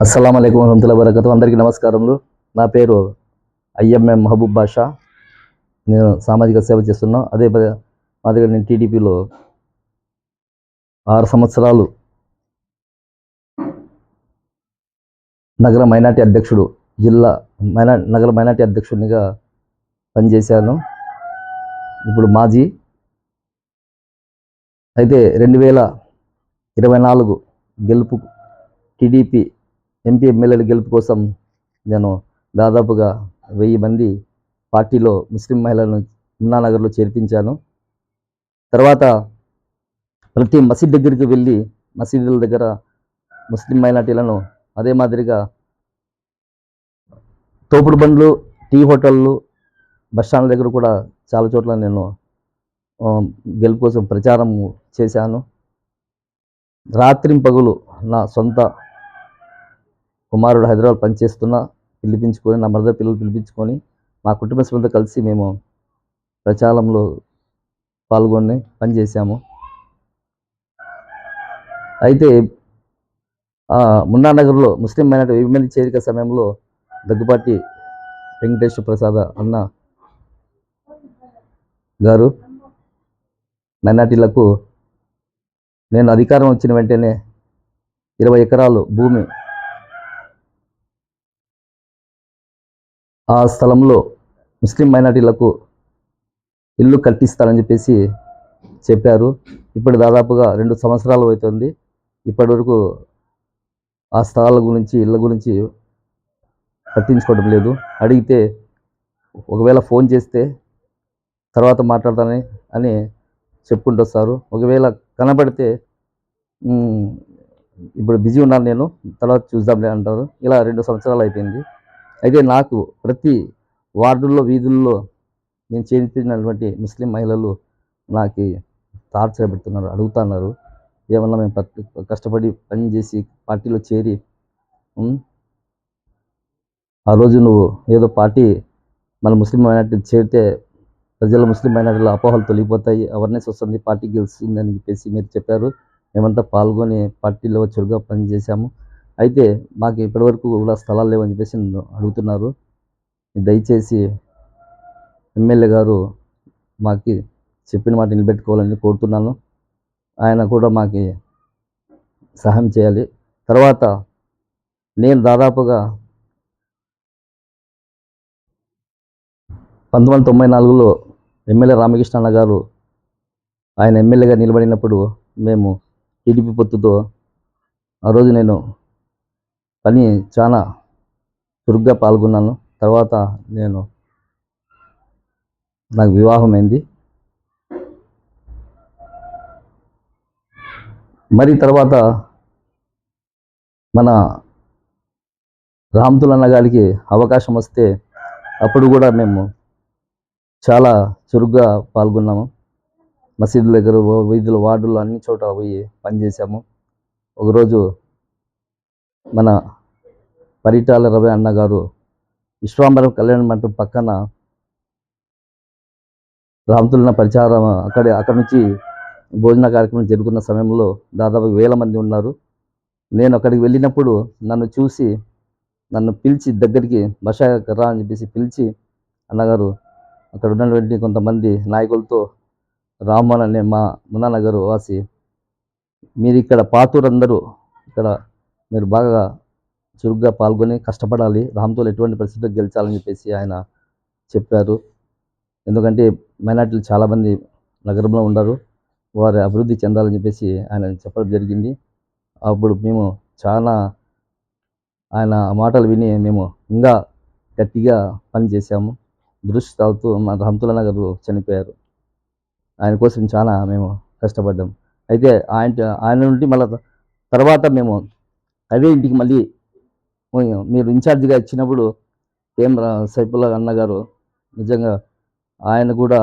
అస్సలాము అలైకుం వరహమతుల్లాహి వబరకాతుహు. అందరికీ నమస్కారములు. నా పేరు ఐఎంఎం మహబూబ్ బాషా. నేను సామాజిక సేవ చేస్తున్నా. మాదిరిగా నేను టీడీపీలో 6 సంవత్సరాలు నగర మైనార్టీ అధ్యక్షుడు, నగర మైనార్టీ అధ్యక్షుడినిగా పనిచేశాను. ఇప్పుడు మాజీ. అయితే 2024 గెలుపు, టీడీపీ ఎంపీ ఎమ్మెల్యేల గెలుపు కోసం నేను దాదాపుగా 1000 మంది పార్టీలో ముస్లిం మహిళలను ఉన్నానగర్లో చేర్పించాను. తర్వాత ప్రతి మసీద్ దగ్గరికి వెళ్ళి మసీదుల దగ్గర ముస్లిం మైనార్టీలను, అదే మాదిరిగా తోపుడు బండ్లు, టీ హోటళ్ళు, బస్టాండ్ల దగ్గర కూడా చాలా చోట్ల నేను గెలుపు కోసం ప్రచారం చేశాను. రాత్రింపగలు నా సొంత కుమారుడు హైదరాబాద్ పనిచేస్తున్నా పిలిపించుకొని, నా మదర్ పిల్లలు పిలిపించుకొని, మా కుటుంబ సభ్యులతో కలిసి మేము ప్రచారంలో పాల్గొని పనిచేశాము. అయితే మున్నానగర్లో ముస్లిం మైనార్టీ 1000 మంది చేరిక సమయంలో దగ్గుపాటి వెంకటేశ్వర ప్రసాద్ అన్న గారు మైనార్టీలకు నేను అధికారం వచ్చిన వెంటనే 20 ఎకరాలు భూమి ఆ స్థలంలో ముస్లిం మైనార్టీలకు ఇల్లు కట్టిస్తారని చెప్పేసి చెప్పారు. ఇప్పుడు దాదాపుగా 2 సంవత్సరాలు అవుతుంది. ఇప్పటి వరకు ఆ స్థలాల గురించి, ఇళ్ళ గురించి పట్టించుకోవడం లేదు. అడిగితే ఒకవేళ ఫోన్ చేస్తే తర్వాత మాట్లాడతానని అని చెప్పుకుంటూ వస్తారు. ఒకవేళ కనబడితే ఇప్పుడు బిజీ ఉన్నాను, నేను తర్వాత చూద్దాంలే అంటారు. ఇలా 2 సంవత్సరాలు అయిపోయింది. అయితే నాకు ప్రతి వార్డుల్లో, వీధుల్లో నేను చేర్పించినటువంటి ముస్లిం మహిళలు నాకు టార్చర్ పెడుతున్నారు, అడుగుతున్నారు. ఏమన్నా మేము కష్టపడి పని చేసి పార్టీలో చేరి ఆ రోజు నువ్వు ఏదో పార్టీ మన ముస్లిం మైనార్టీ చేరితే ప్రజల ముస్లిం మైనార్టీల అపోహలు తొలగిపోతాయి, అవేర్నెస్ వస్తుంది, పార్టీ గెలుస్తుందని చెప్పేసి మీరు చెప్పారు. మేమంతా పాల్గొని పార్టీలో చురుగ్గా పనిచేశాము. అయితే మాకు ఇప్పటివరకు కూడా స్థలాలు లేవని చెప్పేసి నన్ను అడుగుతున్నారు. దయచేసి ఎమ్మెల్యే గారు మాకు చెప్పిన మాట నిలబెట్టుకోవాలని కోరుతున్నాను. ఆయన కూడా మాకు సహాయం చేయాలి. తర్వాత నేను దాదాపుగా 1994లో ఎమ్మెల్యే రామకృష్ణ గారు ఆయన ఎమ్మెల్యేగా నిలబడినప్పుడు మేము టీడీపీ పొత్తుతో ఆ రోజు నేను పని చాలా చురుగ్గా పాల్గొన్నాను. తర్వాత నాకు వివాహమైంది. మరి తర్వాత మన రామ్తుల్ అన్న గారికి అవకాశం వస్తే అప్పుడు కూడా మేము చాలా చురుగ్గా పాల్గొన్నాము. మసీదుల దగ్గర, వీధుల, వార్డుల్లో అన్ని చోట పోయి పనిచేసాము. ఒకరోజు మన పరిటాల రవి అన్న గారు విశ్వాంబరం కళ్యాణ మంటపం పక్కన రామ్తులన్న ప్రచారం అక్కడి నుంచి భోజన కార్యక్రమం జరుగుతున్న సమయంలో దాదాపు 1000 మంది ఉన్నారు. నేను అక్కడికి వెళ్ళినప్పుడు నన్ను చూసి నన్ను పిలిచి దగ్గరికి బషా రా అని చెప్పేసి పిలిచి, అన్నగారు అక్కడ ఉన్నటువంటి కొంతమంది నాయకులతో, రామ్మోహన్ అనే మా మున్నానగర్ వాసి, మీరు ఇక్కడ పాతూరందరూ ఇక్కడ మీరు బాగా చురుగ్గా పాల్గొని కష్టపడాలి, రామ్తోలు ఎటువంటి పరిస్థితుల్లో గెలిచాలని చెప్పేసి ఆయన చెప్పారు. ఎందుకంటే మైనార్టీలు చాలామంది నగరంలో ఉన్నారు, వారి అభివృద్ధి చెందాలని చెప్పేసి ఆయన చెప్పడం జరిగింది. అప్పుడు మేము చాలా ఆయన మాటలు విని మేము ఇంకా గట్టిగా పనిచేసాము. దురదృష్టవశాత్తు మా రామ్తుల్ గారు చనిపోయారు. ఆయన కోసం చాలా మేము కష్టపడ్డాం. అయితే ఆయన నుండి మళ్ళీ తర్వాత మేము అదే ఇంటికి మళ్ళీ మీరు ఇన్ఛార్జిగా ఇచ్చినప్పుడు సైఫుల్లా అన్నగారు నిజంగా ఆయన కూడా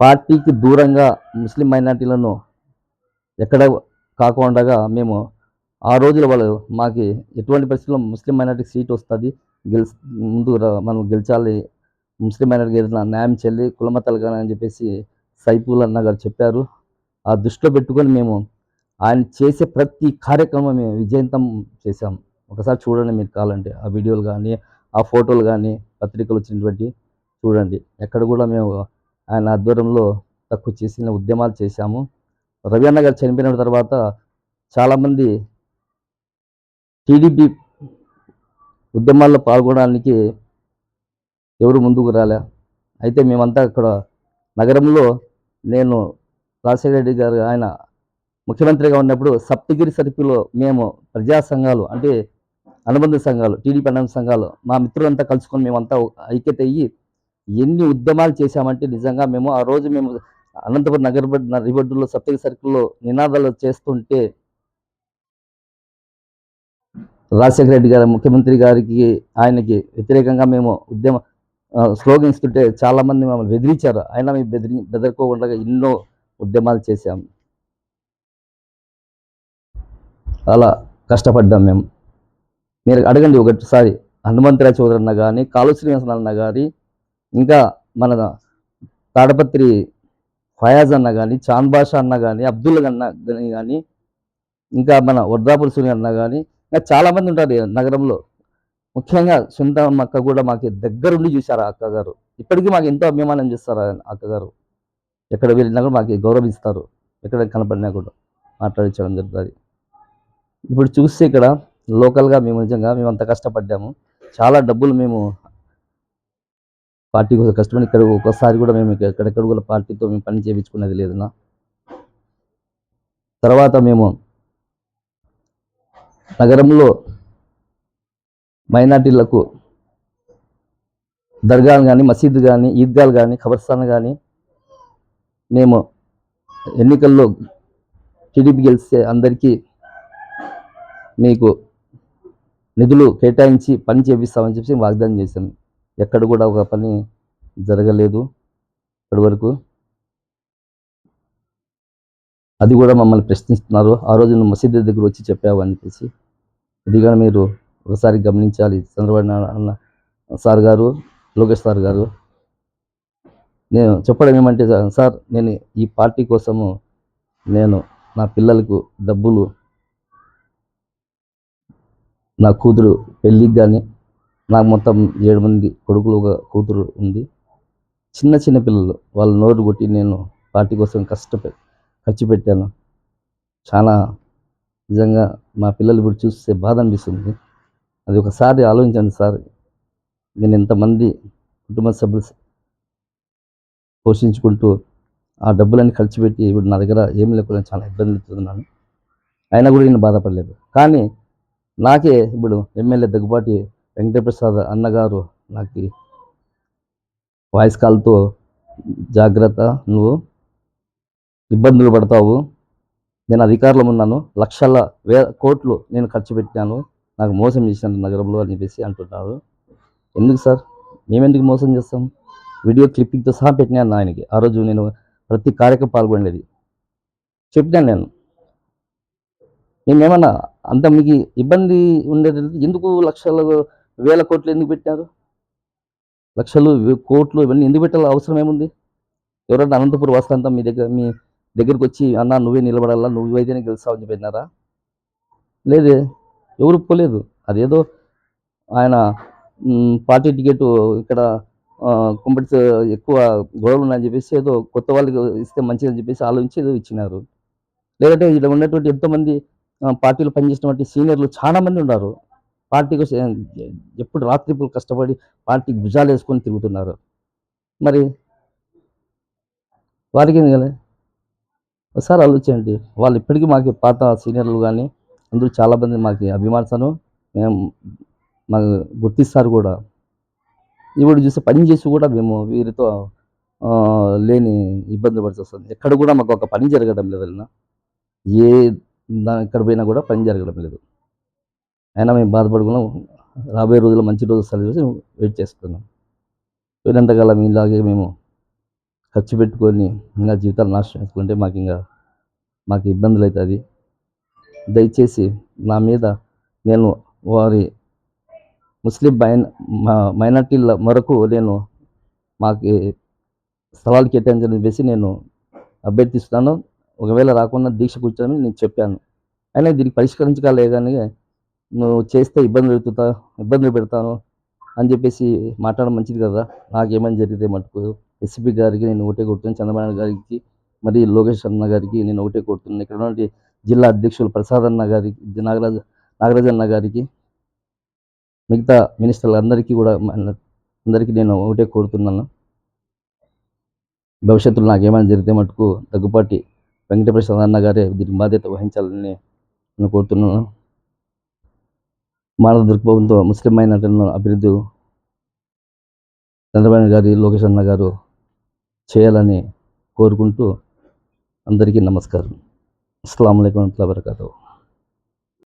పార్టీకి దూరంగా ముస్లిం మైనార్టీలను ఎక్కడ కాకుండా మేము ఆ రోజుల వాళ్ళు మాకు ఎటువంటి పరిస్థితుల్లో ముస్లిం మైనార్టీకి సీట్ వస్తుంది, ముందు మనం గెలిచాలి, ముస్లిం మైనార్టీకి ఏదైనా న్యాయం చెల్లి కులమతాలు కానీ అని చెప్పేసి సైఫుల్లా అన్న గారు చెప్పారు. ఆ దృష్టిలో పెట్టుకొని మేము ఆయన చేసే ప్రతి కార్యక్రమం మేము విజయవంతం చేశాం. ఒకసారి చూడండి మీరు కావాలంటే ఆ వీడియోలు కానీ, ఆ ఫోటోలు కానీ, పత్రికలు వచ్చినటువంటి చూడండి. ఎక్కడ కూడా మేము ఆయన ఆధ్వర్యంలో తక్కువ చేసిన ఉద్యమాలు చేశాము. రవి అన్న గారు చనిపోయిన తర్వాత చాలామంది టీడీపీ ఉద్యమాల్లో పాల్గొనడానికి ఎవరు ముందుకు రాలే. అయితే మేమంతా అక్కడ నగరంలో నేను రాజశేఖర రెడ్డి గారు ఆయన ముఖ్యమంత్రిగా ఉన్నప్పుడు సప్తగిరి సర్కిల్లో మేము ప్రజా సంఘాలు అంటే అనుబంధ సంఘాలు, టీడీపీ అనుబంధ సంఘాలు మా మిత్రులంతా కలుసుకొని మేమంతా ఐక్యత అయ్యి ఎన్ని ఉద్యమాలు చేశామంటే నిజంగా మేము ఆ రోజు మేము అనంతపురం నడిబొడ్డులో సప్తగిరి సర్కిల్లో నినాదాలు చేస్తుంటే రాజశేఖర రెడ్డి గారు ముఖ్యమంత్రి గారికి ఆయనకి వ్యతిరేకంగా మేము స్లోగన్ ఇస్తుంటే చాలామంది మమ్మల్ని బెదిరించారు. అయినా మేము బెదరుకోకుండా ఎన్నో ఉద్యమాలు చేశాం. అలా కష్టపడ్డాం మేము. మీరు అడగండి ఒకసారి హనుమంతరాయ చౌదరి అన్న కానీ, కాళు శ్రీనివాసన్ అన్న కానీ, ఇంకా మన తాడపత్రి ఫయాజ్ అన్న కానీ, చాంద్ బాషా అన్న కానీ, అబ్దుల్ అన్న కానీ, ఇంకా మన వర్ధాపూర్ సూర్య అన్న కానీ, ఇంకా చాలామంది ఉంటారు నగరంలో. ముఖ్యంగా సునీతమ్మ అక్క కూడా మాకు దగ్గరుండి చూశారు. ఆ అక్కగారు ఇప్పటికీ మాకు ఎంతో అభిమానం చేస్తారు. అక్కగారు ఎక్కడ వెళ్ళినా కూడా మాకు గౌరవిస్తారు. ఎక్కడ కనపడినా కూడా మాట్లాడించడం జరుగుతుంది. ఇప్పుడు చూస్తే ఇక్కడ లోకల్గా మేము నిజంగా మేమంత కష్టపడ్డాము. చాలా డబ్బులు మేము పార్టీ కోసం కష్టపడి ఇక్కడ ఒకసారి కూడా మేము ఎక్కడెక్కడ కూడా పార్టీతో మేము పని చేయించుకునేది లేదన్నా. తర్వాత మేము నగరంలో మైనార్టీలకు దర్గాలు కానీ, మసీదు కానీ, ఈద్గాలు కానీ, ఖబర్స్థాన్ కానీ మేము ఎన్నికల్లో టీడీపీ గెలిస్తే అందరికీ మీకు నిధులు కేటాయించి పని చేపిస్తామని చెప్పి వాగ్దానం చేశాం. ఎక్కడ కూడా ఒక పని జరగలేదు ఇప్పటి వరకు. అది కూడా మమ్మల్ని ప్రశ్నిస్తున్నారు. ఆ రోజు నువ్వు మసీదు దగ్గర వచ్చి చెప్పావు అని చెప్పేసి. ఇది కూడా మీరు ఒకసారి గమనించాలి. చంద్రబాబు నాయుడు సార్ గారు, లోకేష్ సార్ గారు. నేను చెప్పడం ఏమంటే సార్, నేను ఈ పార్టీ కోసము నేను నా పిల్లలకు డబ్బులు, నా కూతురు పెళ్ళికి కానీ, నాకు మొత్తం 7 మంది కొడుకులు, ఒక కూతురు ఉంది. చిన్న చిన్న పిల్లలు వాళ్ళ నోరు కొట్టి నేను పార్టీ కోసం ఖర్చు పెట్టాను. చాలా నిజంగా మా పిల్లలు ఇప్పుడు చూస్తే బాధ అనిపిస్తుంది. అది ఒకసారి ఆలోచించండి సార్. నేను ఎంతమంది కుటుంబ సభ్యులు పోషించుకుంటూ ఆ డబ్బులన్నీ ఖర్చు పెట్టి ఇప్పుడు నా దగ్గర ఏమి లేకుండా చాలా ఇబ్బంది పడుతున్నాను. అయినా కూడా నేను బాధపడలేదు. కానీ నాకే ఇప్పుడు ఎమ్మెల్యే దగ్గుబాటి వెంకటప్రసాద్ అన్నగారు నాకు వాయిస్ కాల్తో జాగ్రత్త, నువ్వు ఇబ్బందులు పడతావు, నేను అధికారంలో ఉన్నాను, లక్షల కోట్లు నేను ఖర్చు పెట్టాను, నాకు మోసం చేశాను నగరంలో అని చెప్పేసి అంటున్నారు. ఎందుకు సార్, మేమెందుకు మోసం చేస్తాం? వీడియో క్లిప్పింగ్తో సహా పెట్టినాను ఆయనకి. ఆ రోజు నేను ప్రతి కార్యక్రమం పాల్గొనేది చెప్పినాను. నేను మేమేమన్నా అంత మీకు ఇబ్బంది ఉండేది ఎందుకు? వేల కోట్లు ఎందుకు పెట్టారు? లక్షలు కోట్లు ఇవన్నీ ఎందుకు పెట్టాలి? అవసరం ఏముంది? ఎవరన్నా అనంతపురం వస్తాంతా మీ దగ్గరికి వచ్చి అన్న నువ్వే నిలబడాలా, నువ్వైతేనే గెలుస్తావు అని చెప్పినారా? లేదే, ఎవరు పోలేదు. అదేదో ఆయన పార్టీ టికెట్ ఇక్కడ కుంపటి ఎక్కువ గొడవలు ఉన్నాయని చెప్పేసి ఏదో కొత్త వాళ్ళకి ఇస్తే మంచిదని చెప్పేసి ఆలోచించి ఏదో ఇచ్చినారు. లేదంటే ఇక్కడ ఉన్నటువంటి ఎంతోమంది పార్టీలో పనిచేసినటువంటి సీనియర్లు చాలా మంది ఉన్నారు. పార్టీ కోసం ఎప్పుడు రాత్రిపూలు కష్టపడి పార్టీకి భుజాలు వేసుకొని తిరుగుతున్నారు. మరి వారికి ఏం కదా? ఒకసారి ఆలోచించండి. వాళ్ళు ఇప్పటికీ మాకు పాత సీనియర్లు కానీ అందరూ చాలామంది మాకు అభిమానిస్తాను, మేము మాకు గుర్తిస్తారు కూడా. ఇప్పుడు చూస్తే పని చేసి కూడా మేము వీరితో లేని ఇబ్బంది పడుతూ వస్తుంది. ఎక్కడ కూడా మాకు ఒక పని జరగడం లేదన్నా. ఎక్కడ పోయినా కూడా పని జరగడం లేదు. అయినా మేము బాధపడుకున్నాం. రాబోయే రోజుల్లో మంచి రోజు వస్తాయని చూసి వెయిట్ చేస్తున్నాం. పోయినంతకాలం ఇలాగే మేము ఖర్చు పెట్టుకొని ఇంకా జీవితాలు నాశనం చేసుకుంటే మాకు ఇబ్బందులు అవుతుంది. దయచేసి నా మీద నేను వారి ముస్లిం మైనార్టీల వరకు నేను మాకు స్థలాలు కేటాయించని చెప్పేసి నేను అభ్యర్థిస్తున్నాను. ఒకవేళ రాకుండా దీక్ష కూర్చొని నేను చెప్పాను. అయినా దీనికి పరిష్కరించగలే గాని నువ్వు చేస్తే ఇబ్బందులు పెడతాను అని చెప్పేసి మాట్లాడడం మంచిది కదా! నాకేమైనా జరిగితే మటుకు ఎస్పీ గారికి నేను ఒకటే కోరుతున్నాను. చంద్రబాబు నాయుడు గారికి, మరి లోకేష్ అన్న గారికి నేను ఒకటే కోరుతున్నాను. ఇక్కడ ఉన్నటువంటి జిల్లా అధ్యక్షులు ప్రసాద్ అన్న గారికి, నాగరాజ్ అన్న గారికి, మిగతా మినిస్టర్లందరికీ కూడా అందరికీ నేను ఒకటే కోరుతున్నాను. భవిష్యత్తులో నాకేమైనా జరిగితే మటుకు దగ్గుపాటి వెంకటప్రసాద్ అన్న గారే దీనికి బాధ్యత వహించాలని నేను కోరుతున్నాను. మానవ దృక్పథంతో ముస్లిం మైనారిటీలను అభివృద్ధి చంద్రబాబు గారి, లోకేష్ అన్న గారు చేయాలని కోరుకుంటూ అందరికీ నమస్కారం. అస్సలాము అలైకుం వరహ్మతుల్లాహి వబరకాతుహు.